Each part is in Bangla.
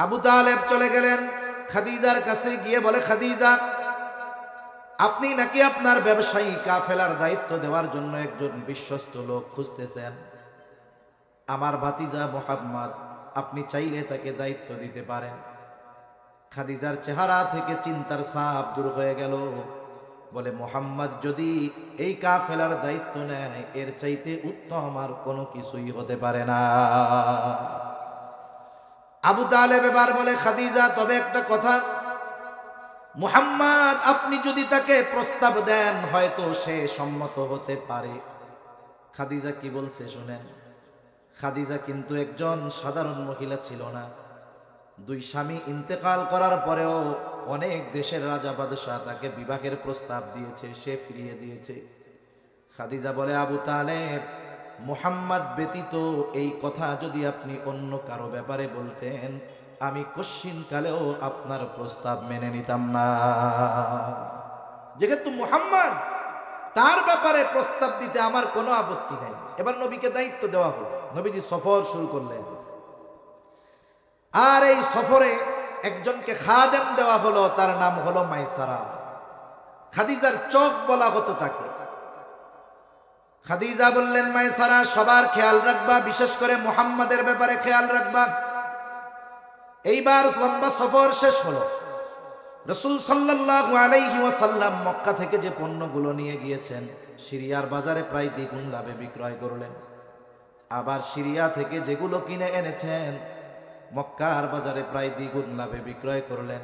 আবু তালেব চলে গেলেন খাদিজার কাছে, গিয়ে বলে, খাদিজা, আপনি নাকি আপনার ব্যবসায়ী কাফেলার দায়িত্ব দেওয়ার জন্য একজন বিশ্বস্ত লোক খুঁজতেছেন। আমার ভাতিজা মুহাম্মদ, আপনি চাইলে তাকে দায়িত্ব দিতে পারেন। খাদিজার চেহারা থেকে চিন্তার ছাপ দূর হয়ে গেল। বলে, মুহাম্মদ যদি এই কাফেলার দায়িত্ব নেয়, এর চাইতে উত্তম আর কোনো কিছুই হতে পারে না। আবু তালেব এবার বলে, খাদিজা, তবে একটা কথা, মুহাম্মদ আপনি যদি তাকে প্রস্তাব দেন, হয়তো সে সম্মত হতে পারে। খাদিজা কি বলছে শুনেন। খাদিজা কিন্তু একজন সাধারণ মহিলা ছিল না। দুই স্বামী ইন্তেকাল করার পরেও অনেক দেশের রাজা বাদশাহ তাকে বিবাহের প্রস্তাব দিয়েছে, সে ফিরিয়ে দিয়েছে। খাদিজা বলে, আবু তালেব, মুহাম্মদ ব্যতীত এই কথা যদি আপনি অন্য কারো ব্যাপারে বলতেন, আমি কশ্চিনকালেও আপনার প্রস্তাব মেনে নিতাম না। যেহেতু মুহাম্মদ, তার ব্যাপারে প্রস্তাব দিতে আমার কোনো আপত্তি নেই। এবার নবীকে দায়িত্ব দেওয়া হলো, নবীজি সফর শুরু করলেন। আর এই সফরে একজনকে খাদেম দেওয়া হলো, তার নাম হলো মাইসারা। খাদিজার চোখ বলা হতো তাকে। খাদিজা বললেন, মাইসারা, সবার খেয়াল রাখবা, বিশেষ করে মুহাম্মাদের ব্যাপারে খেয়াল রাখবা। এইবার লম্বা সফর শেষ হলো। রাসূল সাল্লাল্লাহু আলাইহি ওয়াসাল্লাম মক্কা থেকে যে পণ্যগুলো নিয়ে গিয়েছেন, সিরিয়ার বাজারে প্রায় দ্বিগুণ লাভে বিক্রয় করলেন। আবার সিরিয়া থেকে যেগুলো কিনে এনেছেন, মক্কার বাজারে প্রায় দ্বিগুণ লাভে বিক্রয় করলেন।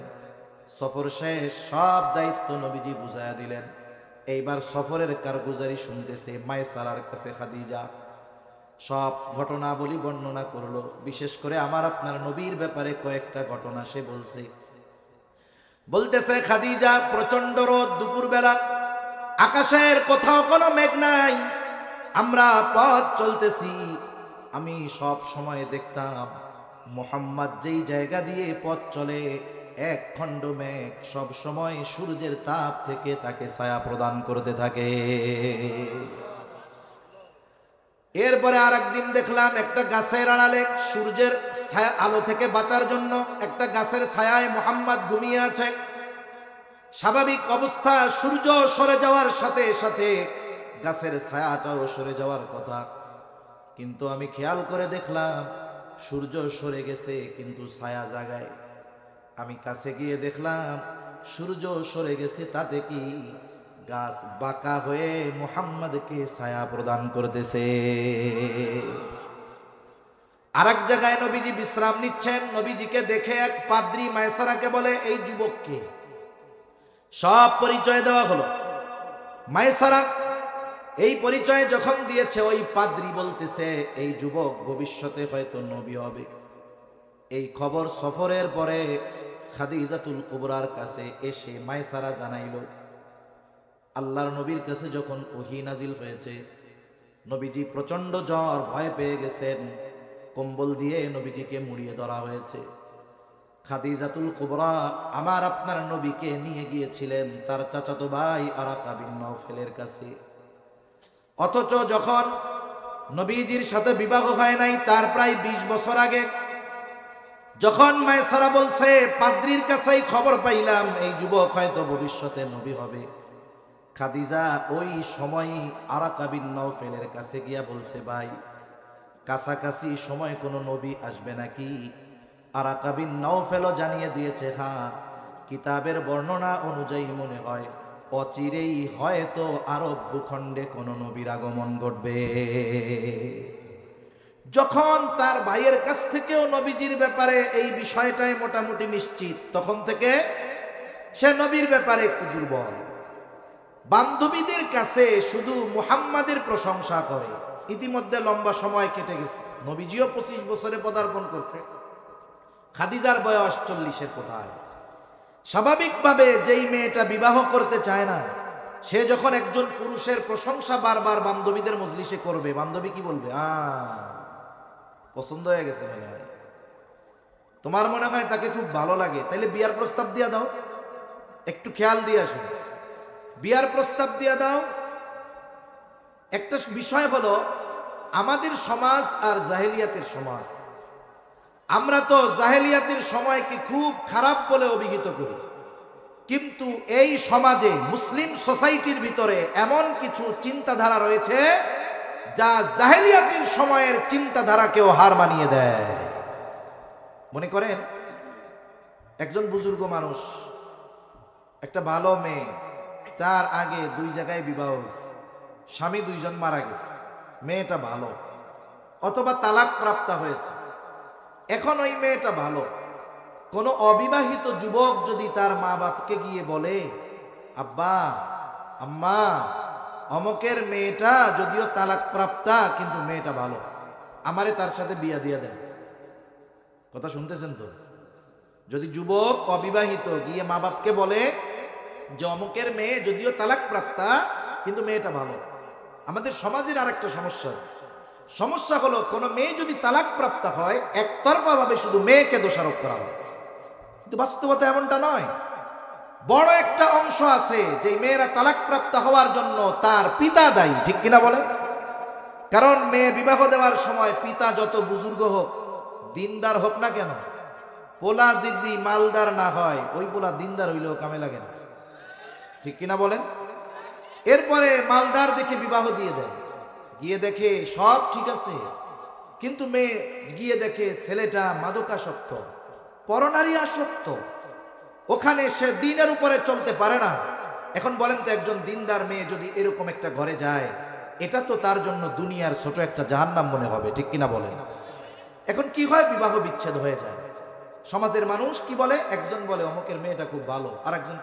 সফর শেষ, সব দায়িত্ব নবীজি বুঝায়া দিলেন। এইবার সফরের কারগুজারি শুনতেছে মাইসারার কাছে খাদিজা। সব ঘটনাবলী বর্ণনা করলো, বিশেষ করে আমার আপনার নবীর ব্যাপারে কয়েকটা ঘটনা সে বলতেছে, খাদিজা, প্রচন্ড রোদ, দুপুরবেলা, আকাশের কোথাও কোনো মেঘ নাই, আমরা পথ চলতেছি। আমি সব সময় দেখতাম মুহাম্মদ যেই জায়গা দিয়ে পথ চলে, এক খণ্ড মেঘ সব সময় সূর্যের তাপ থেকে তাকে ছায়া প্রদান করতে থাকে। এরপরে আর একদিন দেখলাম একটা গাছের আড়ালে সূর্যের ছায়া আলো থেকে বাঁচার জন্য একটা গাছের ছায়ায় মুহাম্মদ ঘুমিয়ে আছে। স্বাভাবিক অবস্থা, সূর্য সরে যাওয়ার সাথে সাথে গাছের ছায়াটাও সরে যাওয়ার কথা, কিন্তু আমি খেয়াল করে দেখলাম সূর্য সরে গেছে কিন্তু ছায়া জাগায়। আমি কাছে গিয়ে দেখলাম সূর্য সরে গেছে, তাতে কি গাছ বাঁকা হয়ে মুহাম্মদকে ছায়া প্রদান করতেছে। আর এক জায়গায় নবীজি বিশ্রাম নিচ্ছেন, নবীজিকে দেখে এক পাদ্রী মাইসারাকে বলে, এই যুবককে। সব পরিচয় দেওয়া হলো। মাইসারা এই পরিচয় যখন দিয়েছে, ওই পাদ্রী বলতেছে, এই যুবক ভবিষ্যতে হয়তো নবী হবে। এই খবর সফরের পরে খাদিজাতুল কুবরার কাছে এসে মাইসারা জানাইল। আল্লাহর নবীর কাছে যখন ওহী নাজিল হয়েছে, নবীজি প্রচন্ড জ্বর, ভয় পেয়ে গেছেন। কম্বল দিয়ে নবীজিকে মুড়িয়ে ধরা হয়েছে। খাদিজাতুল কুবরা আমার আপনার নবীকে নিয়ে গিয়েছিলেন তার চাচাতো ভাই আরাকা বিন নওফেলের কাছে। অথচ যখন নবীজির সাথে বিবাহ হয় নাই, তার প্রায় 20 বছর আগে, যখন মাইসারা বলছে, পাদ্রীর কাছেই খবর পাইলাম এই যুবক হয়তো ভবিষ্যতে নবী হবে, খাদিজা ওই সময়ই আরাকা বিন নওফেলের কাছে গিয়া বলছে, ভাই, কাছাকাছি সময় কোনো নবী আসবে নাকি? আরাকা বিন নওফেলও জানিয়ে দিয়েছে, হ্যাঁ, কিতাবের বর্ণনা অনুযায়ী মনে হয় অচিরেই হয়তো আরব ভূখণ্ডে কোনো নবীর আগমন ঘটবে। যখন তার ভাইয়ের কাছ থেকেও নবীজির ব্যাপারে এই বিষয়টাই মোটামুটি নিশ্চিত, তখন থেকে সে নবীর ব্যাপারে একটু দুর্বল। বান্ধবীদের কাছে শুধু মুহাম্মাদের প্রশংসা করে। ইতিমধ্যে লম্বা সময় কেটে গেছে, নবীজিও 25 বছরে পদার্পণ করছে, খাদিজার বয়স 40-এর কোঠায়। স্বাভাবিকভাবে যেই মেয়েটা বিবাহ করতে চায় না, সে যখন একজন পুরুষের প্রশংসা বারবার বান্ধবীদের মজলিসে করবে, বান্ধবী কি বলবে? পছন্দ হয়ে গেছে মনে হয়, তোমার মনে হয় তাকে খুব ভালো লাগে, তাইলে বিয়ার প্রস্তাব দিয়া দাও। একটু খেয়াল দিয়ে আসুন, বিয়ার প্রস্তাব দিয়া দাও। একটা বিষয় হলো আমাদের সমাজ আর জাহেলিয়াতের সমাজ। আমরা তো জাহেলিয়াতের সময়কে খুব খারাপ বলে অভিহিত করি, কিন্তু এই সমাজে মুসলিম সোসাইটির ভিতরে এমন কিছু চিন্তাধারা রয়েছে যা জাহেলিয়াতের সময়ের চিন্তাধারাকেও হার মানিয়ে দেয়। মনে করেন একজন বুজুর্গ মানুষ, একটা ভালো মেয়ে, তার আগে 2 জায়গায় বিবাহ হয়েছে, স্বামী 2 জন মারা গেছে, মেয়েটা ভালো, অথবা তালাক প্রাপ্ত হয়েছে। এখন ওই মেয়েটা ভালো, কোনো অবিবাহিত যুবক যদি তার মা বাপকে গিয়ে বলে, আব্বা আম্মা অমকের মেয়েটা যদিও তালাক প্রাপ্তা কিন্তু মেয়েটা ভালো, আমারে তার সাথে বিয়া দিয়া দেন। কথা শুনতেছেন তো? যদি যুবক অবিবাহিত গিয়ে মা বাপকে বলে যে অমকের মেয়ে যদিও তালাক প্রাপ্তা কিন্তু মেয়েটা ভালো। আমাদের সমাজের আরেকটা সমস্যা আছে, সমস্যা হলো কোন মেয়ে যদি তালাক প্রাপ্ত হয় একতরফা ভাবে শুধু মেয়েকে দোষারোপ করা হয়, কিন্তু বাস্তবতা এমনটা নয়। বড় একটা অংশ আছে যে মেয়েরা তালাক প্রাপ্ত হওয়ার জন্য তার পিতা দায়ী, ঠিক কিনা বলেন? কারণ মেয়ে বিবাহ দেওয়ার সময় পিতা যত বুজুর্গ হোক, দিনদার হোক না কেন, পোলা যদি মালদার না হয় ওই পোলা দিনদার হইলেও কামে লাগে না, ঠিক কিনা বলেন? এরপরে মালদার দেখে বিবাহ দিয়ে দেয়, গিয়ে দেখে সব ঠিক আছে, কিন্তু মেয়ে গিয়ে দেখে ছেলেটা মাদকাসক্ত, পরনারী আসক্ত, ওখানে সে দিনের উপরে চলতে পারে না। এখন বলেন তো একজন দিনদার মেয়ে যদি এরকম একটা ঘরে যায়, এটা তো তার জন্য দুনিয়ার ছোট একটা জাহান্নাম মনে হবে, ঠিক কিনা বলেন? এখন কি হয়, বিবাহ বিচ্ছেদ হয়ে যায়। সমাজের মানুষ কি বলে, একজন বলে অমুকের মেয়েটা খুব ভালো, আর একজন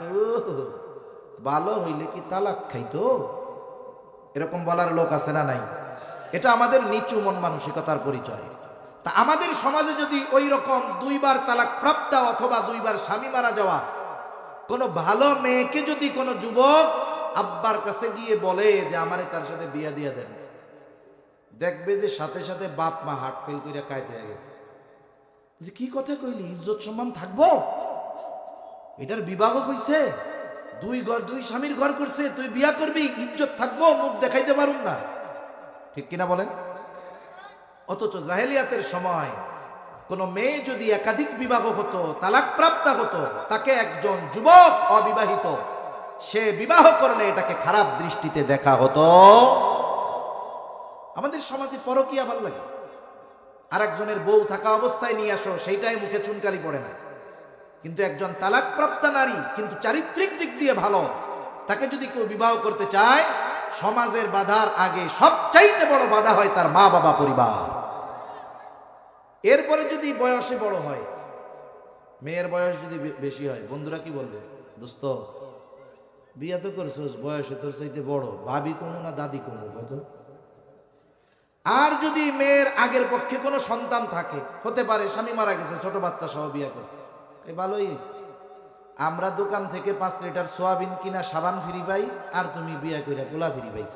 ভালো হইলে কি তালাক খাইতো, এরকম বলার লোক আছে না নাই? এটা আমাদের নিচু মন মানসিকতার পরিচয়। তা আমাদের সমাজে যদি ওই রকম 2 বার তালাক প্রাপ্ত অথবা 2 বার স্বামী মারা যাওয়া কোনো ভালো মেয়েকে যদি কোনো যুবক আব্বার কাছে গিয়ে বলে যে আমারে তার সাথে বিয়া দিয়া দেন, দেখবে যে সাথে সাথে বাপ মা হার্ট ফেল করে কাঁদতে হয়ে গেছে, যে কি কথা কইলি, ইজ্জত সম্মান থাকবো? এটার বিবাহ হইছে, 2 স্বামীর ঘর করছে, তুই বিয়া করবি, ইজ্জত থাকবো, মুখ দেখাইতে পারুন না, ঠিক কিনা বলেন? অথচ জাহেলিয়াতের সময় কোন মেয়ে যদি একাধিক বিবাহ হতো, তালাক প্রাপ্ত হতো, তাকে একজন যুবক অবিবাহিত সে বিবাহ করলে এটাকে খারাপ দৃষ্টিতে দেখা হতো। আমাদের সমাজে পরকীয়া ভালো লাগে, আর একজনের বউ থাকা অবস্থায় নিয়ে আসো, সেইটাই মুখে চুনকালি পড়ে না। কিন্তু একজন তালাক প্রাপ্ত নারী কিন্তু চারিত্রিক দিক দিয়ে ভালো, তাকে যদি কেউ বিবাহ করতে চায়, সমাজের বাধার আগে সবচাইতে বড় বাধা হয় তার মা বাবা পরিবার। এরপরে যদি বয়সে বড় হয়, মেয়ের বয়স যদি বেশি হয়, বন্ধুরা কি বলবে, দোস্ত বিয়া তো করছোস, বয়সে তোর চাইতে বড়, ভাবি কমু না দাদি কমু কত? আর যদি মেয়ের আগের পক্ষে কোনো সন্তান থাকে, হতে পারে স্বামী মারা গেছে, ছোট বাচ্চা সহ বিয়া করছে, এই ভালোই হয়েছে। আমরা দোকান থেকে 5 লিটার সোয়াবিন কিনা সাবান ফ্রি পাই, আর তুমি বিয়া করে পোলা ফ্রি পাইছ।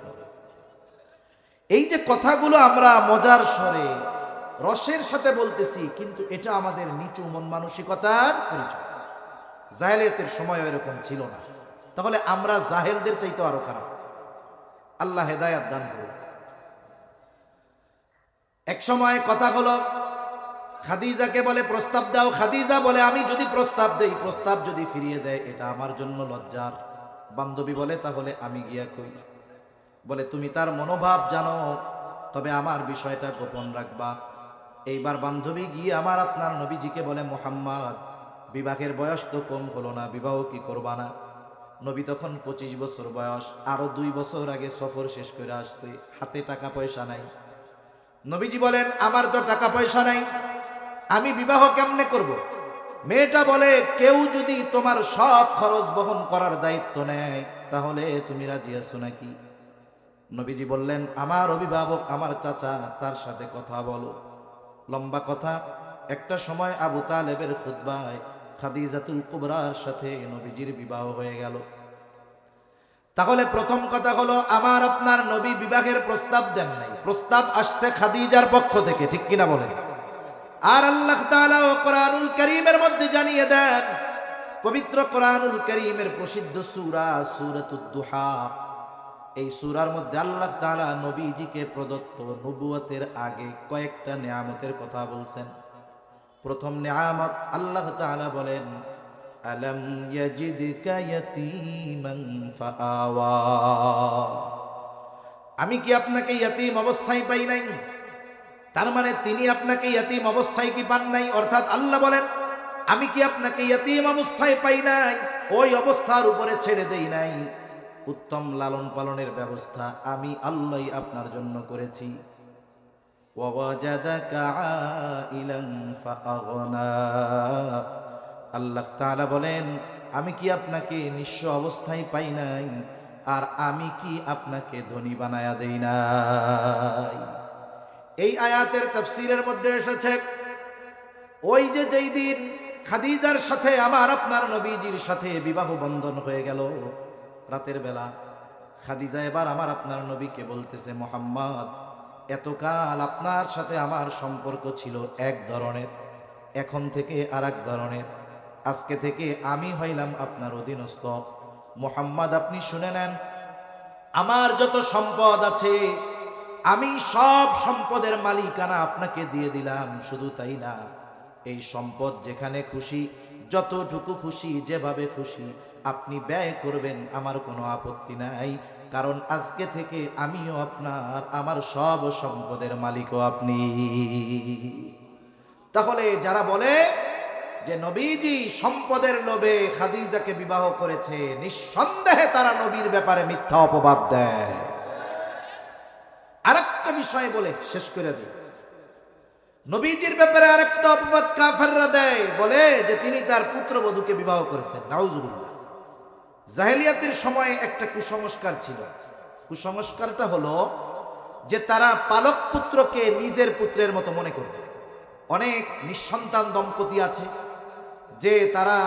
এই যে কথাগুলো আমরা মজার স্বরে রসের সাথে বলতেছি, কিন্তু এটা আমাদের নিচু মন মানসিকতার পরিচয়। জাহেলিয়াতের সময় এরকম ছিল না, তাহলে আমরা জাহেলদের চাইতে আরো খারাপ। আল্লাহ হেদায়াত দান করুন। এক সময় কথা হলো, খাদিজাকে বলে প্রস্তাব দাও, খাদিজা বলে আমি যদি প্রস্তাব দেই, প্রস্তাব যদি ফিরিয়ে দেয় এটা আমার জন্য লজ্জার। বান্ধবী বলে তাহলে আমি গিয়া কই, বলে তুমি তার মনোভাব জানো, তবে আমার বিষয়টা গোপন রাখবা। এইবার বান্ধবী গিয়ে আমার আপনার নবীজিকে বলে, মুহাম্মদ বিবাহের বয়স তো কম হলো না, বিবাহ কি করবা না? নবী তখন 25 বছর বয়স, আরো 2 বছর আগে সফর শেষ করে আসছে, হাতে টাকা পয়সা নাই। নবীজি বলেন আমার তো টাকা পয়সা নাই, আমি বিবাহ কেমনে করব? মেয়েটা বলে কেউ যদি তোমার সব খরচ বহন করার দায়িত্ব নেয় তাহলে তুমি রাজি আছো নাকি? নবীজি বললেন আমার অভিভাবক আমার চাচা, তার সাথে কথা বলো। লম্বা কথা। একটা সময় আবু তালেবের খুতবায় খাদিজাতুল কুবরার সাথে নবীজির বিবাহ হয়ে গেল। তাহলে প্রথম কথা হলো আমার আপনার নবী বিবাহের প্রস্তাব দেন নাই, প্রস্তাব আসছে খাদিজার পক্ষ থেকে, ঠিক কিনা বলেন? আর আল্লাহ তাআলা কোরআনুল কারীমের মধ্যে জানিয়ে দেন, পবিত্র কোরআনুল কারীমের প্রসিদ্ধ সূরা সূরাতুদ দুহা, এই সূরার মধ্যে আল্লাহ তাআলা নবীজিকে প্রদত্ত নবুয়তের আগে কয়েকটা নিয়ামতের কথা বলছেন। প্রথম নিয়ামত আল্লাহ তাআলা বলেন, আলাম ইয়াজিদকা ইয়াতীমান ফাআওয়া, আমি কি আপনাকে ইয়াতীম অবস্থায় পাই নাই? তার মানে তিনি আপনাকে ইয়াতীম অবস্থায় কি পান নাই? অর্থাৎ আল্লাহ বলেন, আমি কি আপনাকে ইয়াতীম অবস্থায় পাই নাই? ওই অবস্থার উপরে ছেড়ে দেই নাই। উত্তম লালন পালনের ব্যবস্থা আমি আল্লাহই আপনার জন্য করেছি। ওয়াজাদাকা আইলান ফাআগনা, আল্লাহ তাআলা বলেন, আমি কি আপনাকে নিঃস্ব অবস্থায় পাই নাই? আর আমি কি আপনাকে ধনী বানায়া দেই নাই? এই আয়াতের তাফসীরের মধ্যে এসেছে, ওই যে যেই দিন খাদিজার সাথে আমার আপনার নবীজির সাথে বিবাহ বন্ধন হয়ে গেল, রাতের বেলা খাদিজা এবার আমার আপনার নবীকে বলতেছে, মুহাম্মদ, এতকাল আপনার সাথে আমার সম্পর্ক ছিল এক ধরনের, এখন থেকে আর এক ধরনের। আজকে থেকে আমি হইলাম আপনার অধীনস্থ। মুহাম্মদ, আপনি শুনে নেন, আমার যত সম্পদ আছে আমি সব সম্পদের মালিকানা আপনাকে দিয়ে দিলাম। শুধু তাই না, এই সম্পদ যেখানে খুশি, যতটুকু খুশি, যেভাবে খুশি আপনি ব্যয় করবেন, আমার কোনো আপত্তি নাই। কারণ আজকে থেকে আমিও আপনার, আমার সব সম্পদের মালিকও আপনি। তাহলে যারা বলে যে নবীজি সম্পদের লোভে খাদিজাকে বিবাহ করেছে, নিঃসন্দেহে তারা নবীর ব্যাপারে মিথ্যা অপবাদ দেয়। আরেকটা বিষয় বলে শেষ করে দিই, নবীজির ব্যাপারে আরেকটা অপবাদ কাফেররা দেয়, বলে যে তিনি তার পুত্রবধূকে বিবাহ করেছেন। নাউজুবিল্লাহ। জাহেলিয়াতের সময় একটা কুসংস্কার ছিল। কুসংস্কারটা হলো যে তারা পালক পুত্রকে নিজের পুত্রের মতো মনে করত। অনেক নিঃসন্তান দম্পতি আছে যে তারা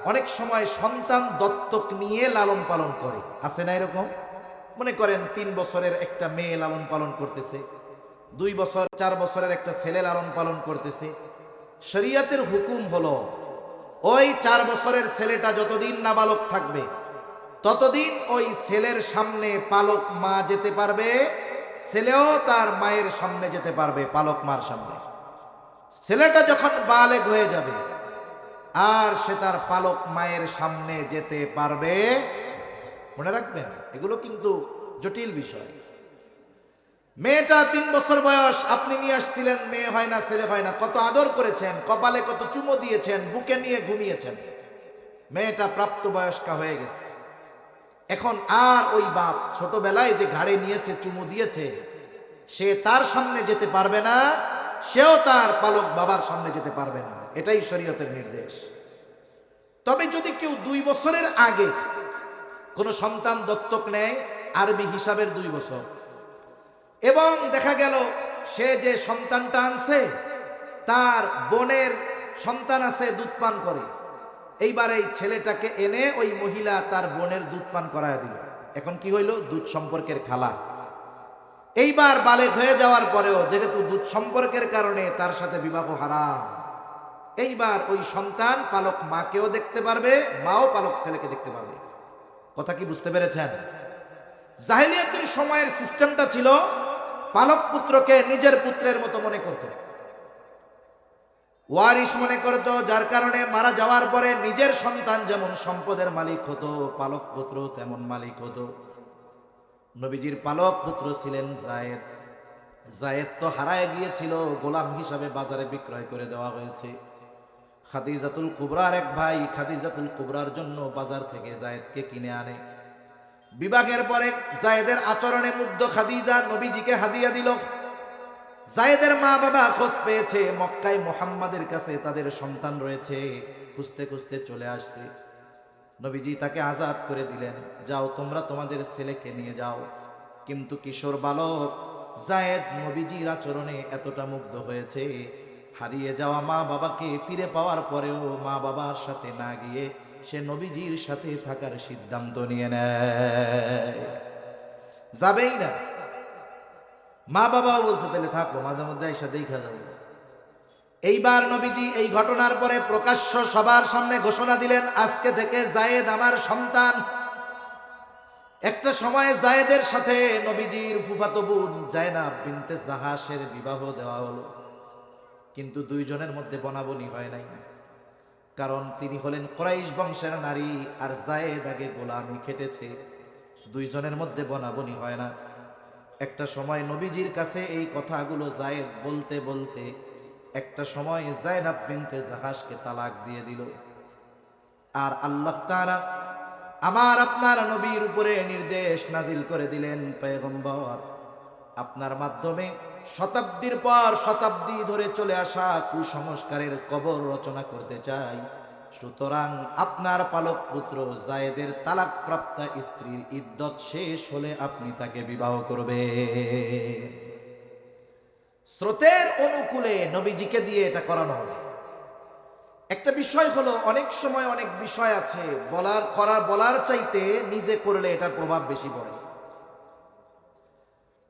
অনেক সময় সন্তান দত্তক নিয়ে লালন পালন করে, আছে না এরকম? মনে করেন 3 বছরের একটা মেয়ে লালন পালন করতেছে, 2 বছর 4 বছরের একটা ছেলে লালন পালন করতেছে। শরীয়তের হুকুম হলো ওই 4 বছরের ছেলেটা যতদিন নাবালক থাকবে ততদিন ওই ছেলের সামনে পালক মা যেতে পারবে, ছেলেও তার মায়ের সামনে যেতে পারবে, পালক মার সামনে। ছেলেটা যখন বালেগ হয়ে যাবে আর সে তার পালক মায়ের সামনে যেতে পারবে। মনে রাখবেন, এগুলো কিন্তু জটিল বিষয়। মেয়েটা 3 বছর বয়স, আপনি নিয়ে আসছিলেন, মেয়ে হয় না, ছেলে হয় না, কত আদর করেছেন, কপালে কত চুমো দিয়েছেন, বুকে নিয়ে ঘুমিয়েছেন। মেয়েটা প্রাপ্তবয়স্কা হয়ে গেছে। এখন আর ওই বাপ ছোটবেলায় যে ঘাড়ে নিয়েছে, চুমো দিয়েছে, সে তার সামনে যেতে পারবে না, সেও তার পালক বাবার সামনে যেতে পারবে না। এটাই শরীয়তের নির্দেশ। তবে যদি কেউ 2 বছরের আগে কোনো সন্তান দত্তক নেয়, আরবি হিসাবের 2 বছর, এবং দেখা গেল সে যে সন্তানটা আনছে তার বোনের সন্তান আছে, দুধ পান করে, এইবার এই ছেলেটাকে এনে ওই মহিলা তার বোনের দুধ পান করায় দিল। এখন কি হইল? দুধ সম্পর্কের খালা। এইবার বালেগ হয়ে যাওয়ার পরেও যেহেতু দুধ সম্পর্কের কারণে তার সাথে বিবাহ হারাম, এইবার ওই সন্তান পালক মাকেও দেখতে পারবে, মাও পালক ছেলেকে দেখতে পারবে। কথা কি বুঝতে পেরেছেন? জাহেলিয়াতের সময়ের সিস্টেমটা ছিল পালক পুত্রকে নিজের পুত্রের মতো মনে করত, ওয়ারিশ মনে করত, যার কারণে মারা যাওয়ার পরে নিজের সন্তান যেমন সম্পদের মালিক হতো, পালক পুত্র তেমন মালিক হতো। নবীজির পালক পুত্র ছিলেন যায়েদ। যায়েদ তো হারায় গিয়েছিল, গোলাম হিসাবে বাজারে বিক্রয় করে দেওয়া হয়েছে। খাদিজাতুল কুবরার এক ভাই খাদিজাতুল কুবরার জন্য বাজার থেকে যায়েদকে কিনে আনে। বিবাহের পরে যায়েদের আচরণে মুগ্ধ খাদিজা নবীজিকে হাদিয়া দিল। যায়েদের মা বাবা খোঁজ পেয়েছে মক্কায় মুহাম্মাদের কাছে তাদের সন্তান রয়েছে, খুঁজতে খুঁজতে চলে আসছে। নবীজি তাকে আজাদ করে দিলেন, যাও তোমরা তোমাদের ছেলেকে নিয়ে যাও। কিন্তু কিশোর বালক যায়েদ নবীজির আচরণে এতটা মুগ্ধ হয়েছে, হারিয়ে যাওয়া মা বাবাকে ফিরে পাওয়ার পরেও মা বাবার সাথে না গিয়ে সে নবীজির সাথে থাকার সিদ্ধান্ত নিয়ে নেয়, যাবেই না। মা বাবাও বলছে তাহলে থাকো, মাঝে মধ্যে এসে দেখা যাবে। এইবার নবীজি এই ঘটনার পরে প্রকাশ্য সবার সামনে ঘোষণা দিলেন, আজকে থেকে যায়েদ আমার সন্তান। একটা সময় যায়েদের সাথে নবীজির ফুফাতো বোন জায়নাব বিনতে জাহাসের বিবাহ দেওয়া হলো। কিন্তু দুইজনের মধ্যে বনাবনি হয় নাই, কারণ তিনি হলেন কুরাইশ বংশের নারী আর যায়েদ আগে গোলামি খেটেছে। দুইজনের মধ্যে বনাবনি হয় না। একটা সময় নবীজির কাছে এই কথাগুলো যায়েদ বলতে বলতে একটা সময় যায়নাব বিনতে জাহাশকে তালাক দিয়ে দিল। আর আল্লাহ তাআলা আমার আপনার নবীর উপরে নির্দেশ নাজিল করে দিলেন, পয়গম্বর আপনার মাধ্যমে শতাব্দীর পর শতাব্দী ধরে চলে আসা কুসংস্কারের কবর রচনা করতে চাই। সুতরাং আপনার পালক পুত্র যায়েদের তালাক প্রাপ্ত স্ত্রীর ইদ্দত শেষ হলে আপনি তাকে বিবাহ করবে। স্রোতের অনুকূলে নবীজিকে দিয়ে এটা করানো হবে। একটা বিষয় হলো, অনেক সময় অনেক বিষয় আছে বলার চাইতে নিজে করলে এটার প্রভাব বেশি পড়ে।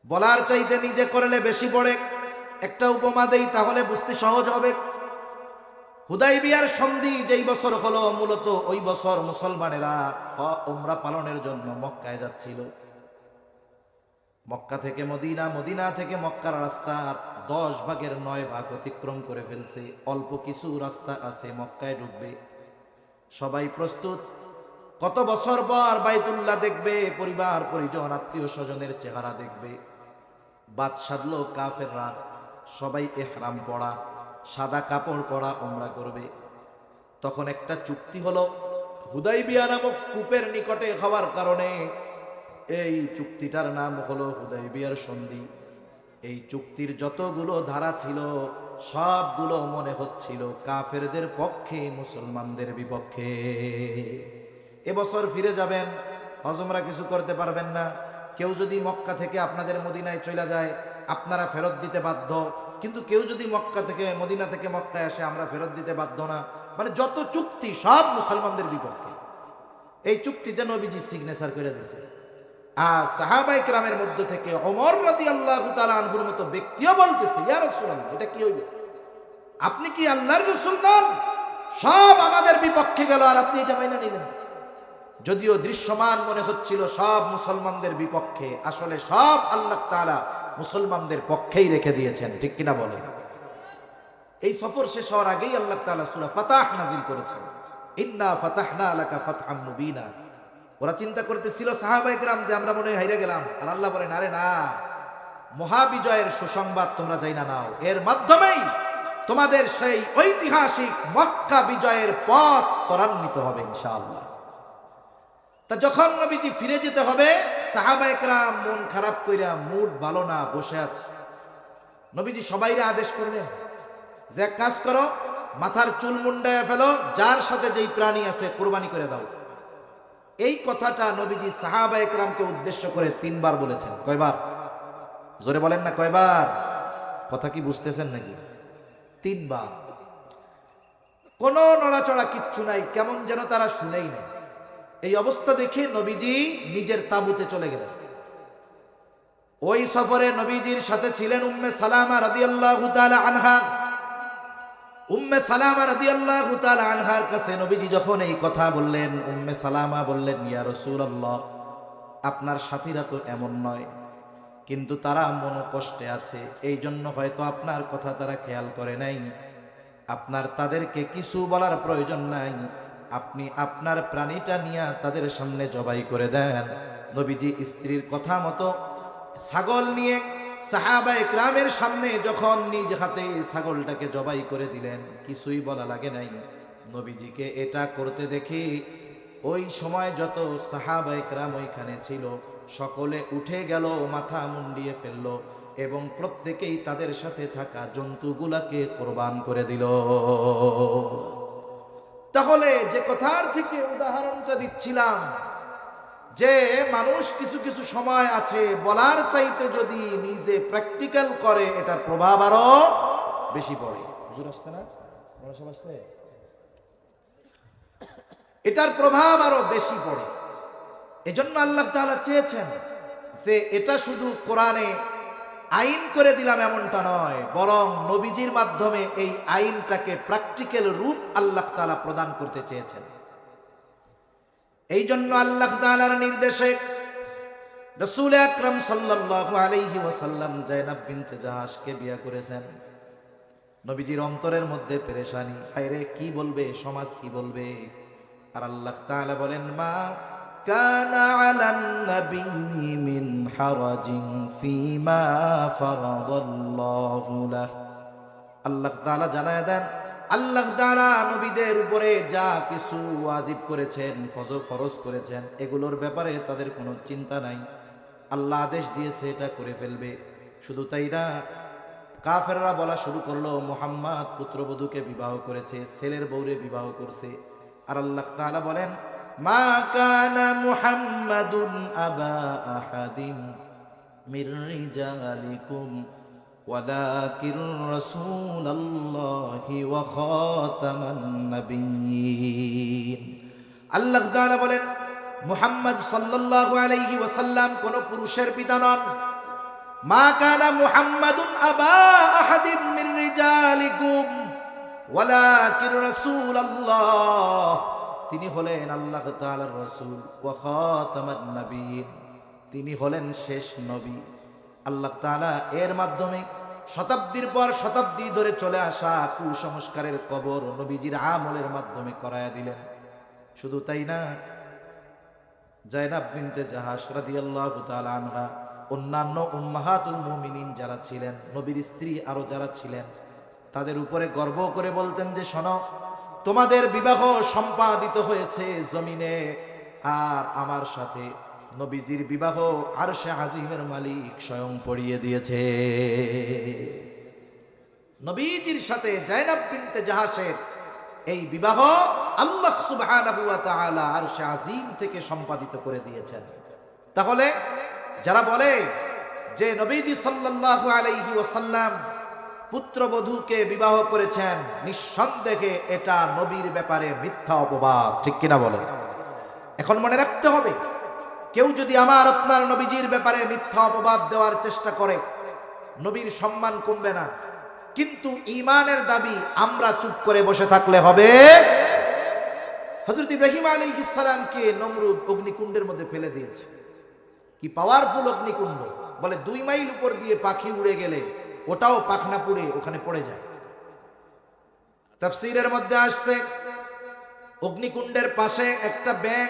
বলার চাইতে নিজে করলে বেশি পড়ে। একটা উপমা দেই তাহলে বুঝতে সহজ হবে। হুদাইবিয়ার সন্ধি যেই বছর হলো, মূলত ওই বছর মুসলমানেরা উমরা পালনের জন্য মক্কায় যাচ্ছিল। মক্কা থেকে মদিনা, মদিনা থেকে মক্কার রাস্তার 10 ভাগের 9 ভাগ অতিক্রম করে ফেলছে। অল্প কিছু রাস্তা আছে মক্কায় ঢুকবে। সবাই প্রস্তুত। কত বছর পর বাইতুল্লাহ দেখবে, পরিবার পরিজন আত্মীয় স্বজনের চেহারা দেখবে। বাদ সাধলো কাফেররা, সবাই ইহরাম পরা, সাদা কাপড় পরা উমরা করবে। তখন একটা চুক্তি হলো, হুদাইবিয়া নামক কূপের নিকটে হওয়ার কারণে এই চুক্তিটার নাম হলো হুদাইবিয়ার সন্ধি। এই চুক্তির যতগুলো ধারা ছিল সবগুলো মনে হচ্ছিল কাফেরদের পক্ষে, মুসলমানদের বিপক্ষে। এবছর ফিরে যাবেন, হজমরা কিছু করতে পারবেন না। কেউ যদি মক্কা থেকে আপনাদের মদিনায় চলে যায়, আপনারা ফেরত দিতে বাধ্য। কিন্তু কেউ যদি মক্কা থেকে মদিনা থেকে মক্কায় আসে, আমরা ফেরত দিতে বাধ্য না। মানে যত চুক্তি সব মুসলমানদের বিপক্ষে। এই চুক্তিতে নবীজি সিগনেচার করে দিয়েছে। আর সাহাবায়ে কেরামের মধ্য থেকে ওমর রাদিয়াল্লাহু তাআলা আনহুর মতো ব্যক্তিও বলতেছে, ইয়া রাসূলুল্লাহ, এটা কি হইল? আপনি কি আল্লাহর রাসূল নন? সব আমাদের বিপক্ষে গেল আর আপনি এটা মেনে নিলেন। যদিও দৃশ্যমান মনে হচ্ছিল সব মুসলমানদের বিপক্ষে, আসলে সব আল্লাহ তাআলা মুসলমানদের পক্ষেই রেখে দিয়েছেন। ঠিক কিনা বলেন? এই সফর শেষ হওয়ার আগেই আল্লাহ তাআলা সূরা ফাতাহ নাজিল করেছেন, ইন্না ফাতাহনা লাকা ফাতহাম মুবিনা। ওরা চিন্তা করতেছিল সাহাবায়ে কেরাম যে আমরা মনে হয় হাইরে গেলাম। আর আল্লাহ বলেন, আরে না, মহাবিজয়ের সুসংবাদ তোমরা যাই না নাও। এর মাধ্যমেই তোমাদের সেই ঐতিহাসিক মক্কা বিজয়ের পথ ত্বরান্বিত হবে ইনশাআল্লাহ। তা যখন নবীজি ফিরে যেতে হবে, সাহাবায়ে কেরাম মন খারাপ কইরা, মুড ভালো না, বসে আছে। নবীজি সবাইরে আদেশ করলেন যে এক কাজ করো, মাথার চুল মুন্ডায় ফেলো, যার সাথে যেই প্রাণী আছে কুরবানি করে দাও। এই কথাটা নবীজি সাহাবায়ে কেরামকে উদ্দেশ্য করে 3 বার বলেছেন। কয়বার? জোরে বলেন না, কয়বার? কথা কি বুঝতেছেন নাকি? 3 বার। কোনো নড়াচড়া কিচ্ছু নাই, কেমন যেন তারা শুনেই নাই। এই অবস্থা দেখে নবীজি নিজের তাঁবুতে চলে গেলেন। ওই সফরে নবীজির সাথে ছিলেন উম্মে সালামা রাদিয়াল্লাহু তাআলা আনহা। উম্মে সালামা রাদিয়াল্লাহু তাআলা আনহার কাছে নবীজি যখন এই কথা বললেন, উম্মে সালামা বললেন, ইয়া রাসূলুল্লাহ, আপনার সাথীরা তো এমন নয়, কিন্তু তারা মনোকষ্টে আছে, এই জন্য হয়তো আপনার কথা তারা খেয়াল করে নাই। আপনার তাদেরকে কিছু বলার প্রয়োজন নাই, আপনি আপনার প্রাণীটা নিয়ে তাদের সামনে জবাই করে দেন। নবীজি স্ত্রীর কথা মতো ছাগল নিয়ে সাহাবায়ে কেরামের সামনে যখন নিজ হাতে ছাগলটাকে জবাই করে দিলেন, কিছুই বলা লাগে নাই। নবীজিকে এটা করতে দেখে ওই সময় যত সাহাবায়ে কেরাম ওইখানে ছিল সকলে উঠে গেল, মাথা মুন্ডিয়ে ফেলল এবং প্রত্যেকেই তাদের সাথে থাকা জন্তুগুলাকে কোরবান করে দিল। তাহলে যে কথার থেকে উদাহরণটা দিচ্ছিলাম, যে মানুষ কিছু কিছু সময় আছে বলার চাইতে যদি নিজে প্র্যাকটিক্যাল করে, এটার প্রভাব আরো বেশি পড়ে। হুজুর আসছে না? এটার প্রভাব আরো বেশি পড়ে। এজন্য আল্লাহ তাআলা চেয়েছেন যে এটা শুধু কোরআনে আইন করে দিলাম এমনটা নয়, বরং নবীজির মাধ্যমে এই আইনটাকে প্র্যাকটিক্যাল রূপ আল্লাহ তাআলা প্রদান করতে চেয়েছেন। এই জন্য আল্লাহ তাআলার নির্দেশে রাসূল আকরাম সাল্লাল্লাহু আলাইহি ওয়াসাল্লাম যায়নাব বিনতে জাহাশকে বিয়ে করেছেন। নবীজির অন্তরের মধ্যে পেরেশানি, হায়রে কি বলবে সমাজ, কি বলবে। আর আল্লাহ তাআলা বলেন, মা কানা আলান নবী মিন হারাজিন ফীমা ফারাদাল্লাহু লাহ। আল্লাহ তাআলা জানায় দেন, আল্লাহ তাআলা নবীদের উপরে যা কিছু ওয়াজিব করেছেন, ফরজ করেছেন, এগুলোর ব্যাপারে তাদের কোনো চিন্তা নাই। আল্লাহ আদেশ দিয়েছে এটা করে ফেলবে। শুধু তাই না, কাফেররা বলা শুরু করলো মুহাম্মদ পুত্রবধূকে বিবাহ করেছে, ছেলের বউরে বিবাহ করছে। আর আল্লাহ তাআলা বলেন, মা কানা মুহাম্মাদুন আবা আহাদিম মির রিজালিকুম ওয়ালাকিন রাসূলুল্লাহি ওয়া খাতামান নাবিয়্যিন। আল্লাহ তাআলা বলেন, মুহাম্মদ সাল্লাল্লাহু আলাইহি ওয়াসাল্লাম কোন পুরুষের পিতা নন। মা কানা মুহাম্মাদুন আবা আহাদিম মির রিজালিকুম ওয়ালাকিন রাসূলুল্লাহ, তিনি হলেন আল্লাহ তাআলার রাসূল, ওয়া খাতামান নাবিয়্যিন, তিনি হলেন শেষ নবী। আল্লাহ তাআলা এর মাধ্যমে শতাব্দীর পর শতাব্দী ধরে চলে আসা কুসংস্কারের কবর নবীজির আমলের মাধ্যমে করায়া দিলেন। শুধু তাই না, জায়নাব বিনতে জাহাশ রাদিয়াল্লাহু তাআলা আনহা, অন্যান্য উম্মাহাতুল মুমিনিন যারা ছিলেন, নবীর স্ত্রী আরো যারা ছিলেন, তাদের উপরে গর্ব করে বলতেন যে শোনো, তোমাদের বিবাহ সম্পাদিত হয়েছে জমিনে, আর আমার সাথে নবীজির বিবাহ আরশে আজিমের মালিক স্বয়ং পড়িয়ে দিয়েছে। নবীজির সাথে জায়নাব বিনতে জাহাশের এই বিবাহ আল্লাহ সুবহানাহু ওয়া তাআলা আরশে আজিম থেকে সম্পাদিত করে দিয়েছেন। তাহলে যারা বলে যে নবীজি সাল্লাল্লাহু আলাইহি ওয়াসাল্লাম পুত্রবধূকে বিবাহ করেছেন, নিঃসন্দেহে এটা নবীর ব্যাপারে মিথ্যা অপবাদ, ঠিক কিনা বলেন? এখন মনে রাখতে হবে, কেউ যদি আমার আপনার নবীজির ব্যাপারে মিথ্যা অপবাদ দেওয়ার চেষ্টা করে, নবীর সম্মান কমবে না, কিন্তু ঈমানের দাবি আমরা চুপ করে বসে থাকলে হবে। হযরত ইব্রাহিম আলাইহিস সালামকে নমরুদ অগ্নিকুণ্ডের মধ্যে ফেলে দিয়েছে। কি পাওয়ারফুল অগ্নিকুণ্ড, বলে 2 মাইল উপর দিয়ে পাখি উড়ে গেলে ওটাও পাখনা পুড়ে ওখানে পড়ে যায়। তাফসীরের মধ্যে আসছে, অগ্নিকুণ্ডের পাশে একটা ব্যাঙ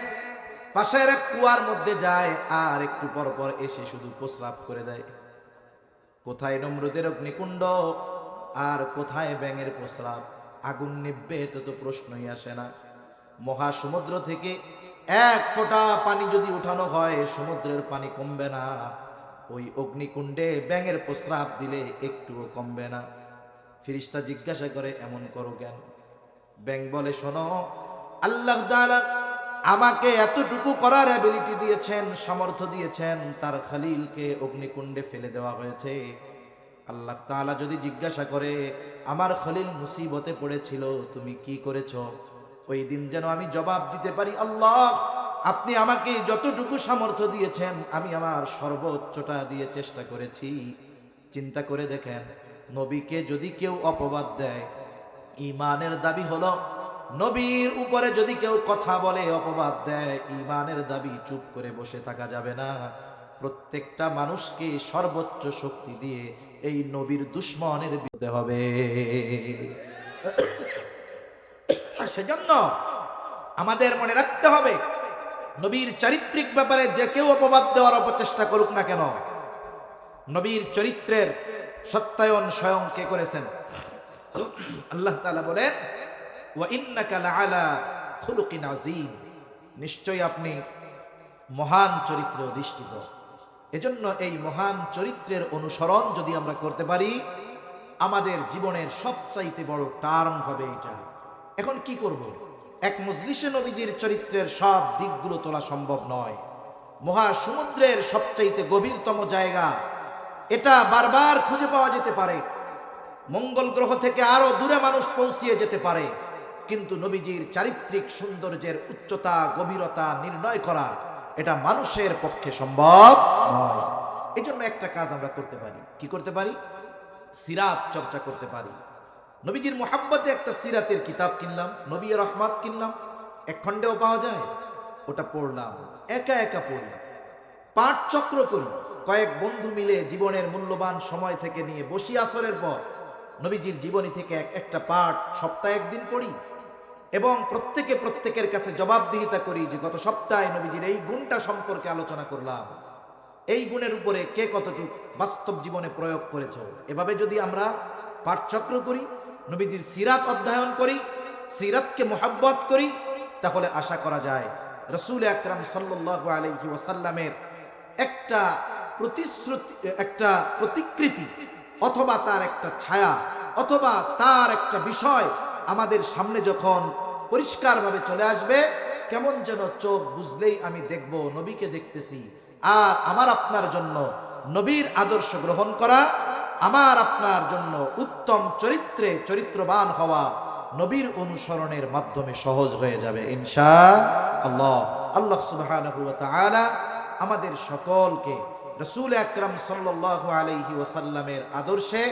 পাশের এক কুয়ার মধ্যে যায়, আর একটু পর পর এসে শুধু প্রস্রাব করে দেয়। কোথায় নমরুদের অগ্নিকুণ্ড আর কোথায় ব্যাঙের প্রস্রাব? আগুন নিভবে এটা তো প্রশ্নই আসে না। মহাসমুদ্র থেকে 1 ফোঁটা পানি যদি উঠানো হয়, সমুদ্রের পানি কমবে না। ওই অগ্নিকুণ্ডে ব্যাঙের প্রস্রাব দিলে একটুও কমবে না। ফেরেশতা জিজ্ঞাসা করে, এমন করো কেন? ব্যাঙ বলে, শোনো, আল্লাহ তাআলা আমাকে এতটুকু করার অ্যাবিলিটি দিয়েছেন, সামর্থ্য দিয়েছেন, তার খলিলকে অগ্নিকুণ্ডে ফেলে দেওয়া হয়েছে। আল্লাহ তাআলা যদি জিজ্ঞাসা করে, আমার খলিল মুসিবতে পড়েছিল, তুমি কি করেছো? ওই দিন যেন আমি জবাব দিতে পারি, আল্লাহ আপনি আমাকে যতটুকু সামর্থ্য দিয়েছেন আমি আমার সর্বোচ্চটা দিয়ে চেষ্টা করেছি। চিন্তা করে দেখেন, নবীকে যদি কেউ অপবাদ দেয়, ঈমানের দাবি হলো, নবীর উপরে যদি কেউ কথা বলে, অপবাদ দেয়, ঈমানের দাবি চুপ করে বসে থাকা যাবে না। প্রত্যেকটা মানুষকে সর্বোচ্চ শক্তি দিয়ে এই নবীর দুশমনের বিরুদ্ধে হবে। সেজন্য আমাদের মনে রাখতে হবে, নবীর চারিত্রিক ব্যাপারে যে কেউ অপবাদ দেওয়ার অপচেষ্টা করুক না কেন, নবীর চরিত্রের সত্যায়ন স্বয়ং কে করেছেন? আল্লাহ তাআলা বলেন, ওয়া ইন্নাকা লাআলা খুলুকিন আযীম, নিশ্চয়ই আপনি মহান চরিত্রে অধিষ্ঠিত। এজন্য এই মহান চরিত্রের অনুসরণ যদি আমরা করতে পারি, আমাদের জীবনের সবচাইতে বড় টার্ম হবে এটা। এখন কি করব? এক মজলিসে নবীজির চরিত্রের সব দিকগুলো তোলা সম্ভব নয়। মহাসমুদ্রের সবচাইতে গভীরতম জায়গা, এটা বারবার খুঁজে পাওয়া যেতে পারে। মঙ্গল গ্রহ থেকে আরো দূরে মানুষ পৌঁছিয়ে যেতে পারে, কিন্তু নবীজির চারিত্রিক সৌন্দর্যের উচ্চতা, গভীরতা নির্ণয় করা এটা মানুষের পক্ষে সম্ভব নয়। এই জন্য একটা কাজ আমরা করতে পারি। কি করতে পারি? সিরাত চর্চা করতে পারি। নবীজির মুহাব্বতে একটা সিরাতের কিতাব কিনলাম, নবী রহমত কিনলাম, 1 খণ্ডেও পাওয়া যায়, ওটা পড়লাম, একা একা পড়ি, পাঠ চক্র করি, কয়েক বন্ধু মিলে জীবনের মূল্যবান সময় থেকে নিয়ে বসি আসরের পর নবীজির জীবনী থেকে একটা পাঠ সপ্তাহে একদিন পড়ি এবং প্রত্যেকের কাছে জবাবদিহিতা করি যে গত সপ্তাহে নবীজির এই গুণটা সম্পর্কে আলোচনা করলাম, এই গুণের উপরে কে কতটুক বাস্তব জীবনে প্রয়োগ করেছ। এভাবে যদি আমরা পাঠচক্র করি, নবীজির সিরাত অধ্যয়ন করি, সিরাতকে মোহাব্বত করি, তাহলে আশা করা যায় রাসূল আকরাম সাল্লাল্লাহু আলাইহি ওয়াসাল্লামের একটা প্রতিশ্রুতি, একটা প্রতিকৃতি অথবা তার একটা ছায়া অথবা তার একটা বিষয় আমাদের সামনে যখন পরিষ্কারভাবে চলে আসবে, কেমন যেন চোখ বুঝলেই আমি দেখব নবীকে দেখতেছি। আর আমার আপনার জন্য নবীর আদর্শ গ্রহণ করা, আমার আপনার জন্য উত্তম চরিত্রবান হওয়া নবীর অনুসরণের মাধ্যমে সহজ হয়ে যাবে ইনশাআল্লাহ। আল্লাহ সুবহানাহু ওয়া তাআলা আমাদের সকলকে রাসূল আকরাম সাল্লাল্লাহু আলাইহি ওয়াসাল্লামের আদর্শে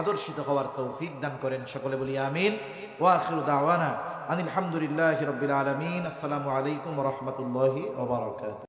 আদর্শিত হওয়ার তৌফিক দান করেন। সকলে বলি আমিন। ওয়া আখিরু দাওয়ানা আনিল হামদুলিল্লাহি রাব্বিল আলামিন। আসসালামু আলাইকুম ওয়া রাহমাতুল্লাহি ওয়া বারাকাতুহু।